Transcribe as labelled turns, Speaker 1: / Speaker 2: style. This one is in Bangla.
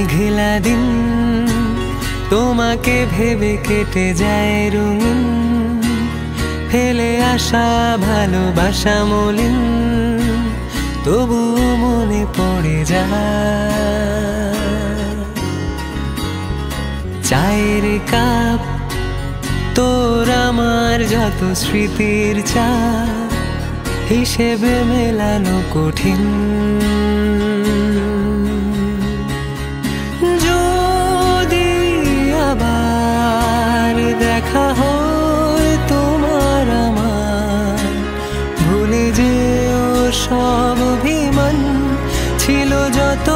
Speaker 1: মেঘলা দিন তোমাকে ভেবে কেটে যায় রঙিন, ফেলে আসা ভালোবাসা মলিন, তবু মনে পড়ে যায়। চায়ের কাপ তোর আমার যত স্মৃতির চা, হিসেবে মেলানো কঠিন। যদি আবার দেখা হয় তোমার আমার, ভুলে যেও সব অভিমান ছিল যত